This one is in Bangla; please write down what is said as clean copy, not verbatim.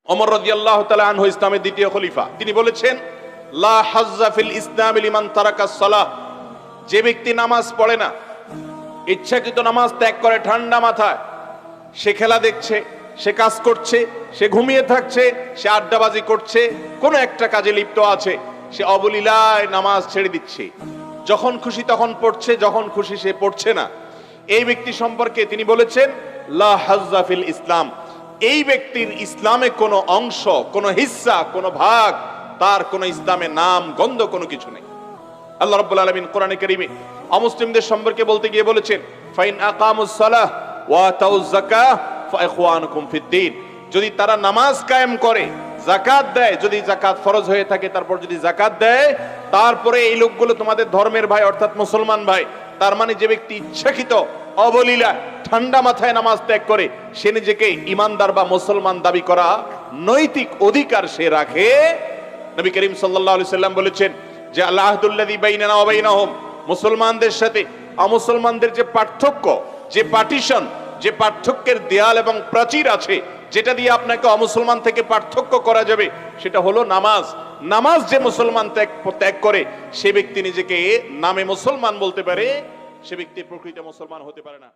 ওমর রাদিয়াল্লাহু তাআলা আনহু ইসলামের দ্বিতীয় খলিফা, তিনি বলেছেন লা হাজ্জা ফিল ইসলাম লিমান তারাকাস সালাহ, যে ব্যক্তি নামাজ পড়ে না, ইচ্ছাকৃত নামাজ ত্যাগ করে ঠান্ডা মাথায়, সে খেলা দেখছে, সে কাজ করছে, সে ঘুমিয়ে থাকছে, সে আড্ডাবাজি করছে, কোনো একটা কাজে লিপ্ত আছে, সে অবলীলায় নামাজ ছেড়ে দিচ্ছে, যখন খুশি তখন পড়ছে, যখন খুশি সে পড়ছে না, এই ব্যক্তি সম্পর্কে তিনি বলেছেন লা হাজ্জা ফিল ইসলাম, এই ব্যক্তির ইসলামে কোনো অংশ, কোনো হিস্সা, কোনো ভাগ, তার কোনো ইসলামে নাম গন্ধ কোনো কিছু নেই। আল্লাহ রাব্বুল আলামিন কোরআনে কারীমে অমুসলিমদের সম্পর্কে বলতে গিয়ে বলেছেন ফাইন আকামুস সালাহ ওয়া আতাউজ যাকাহ ফাইখওয়ানুকুম ফিদ্দীন, যদি তারা নামাজ কায়েম করে, যাকাত দেয়, যদি যাকাত ফরজ হয়ে থাকে তারপর যদি যাকাত দেয়, তারপরে এই লোকগুলো তোমাদের ধর্মের ভাই অর্থাৎ মুসলমান ভাই। তার মানে যে ব্যক্তি ইচ্ছাকৃত অবলীলা ঠান্ডা মাথায় নামাজ ত্যাগ করে, সে নিজেকে ইমানদার বা মুসলমান দাবি করা নৈতিক অধিকার সে রাখে। নবী করিম সাল্লাল্লাহু আলাইহি সাল্লাম বলেছেন যে আল আহদুল্লাযী বাইনানা ওয়া বাইনাহুম, মুসলমানদের সাথে অমুসলমানদের যে পার্থক্য, যে পার্টিশন, যে পার্থক্যের দেয়াল এবং প্রাচীর আছে, যেটা দিয়ে আপনাকে অমুসলমান থেকে পার্থক্য করা যাবে, সেটা হলো নামাজ। নামাজ যে মুসলমান ত্যাগ করে, সে ব্যক্তি নিজেকে নামে মুসলমান বলতে পারে, সে ব্যক্তি প্রকৃত মুসলমান হতে পারে না।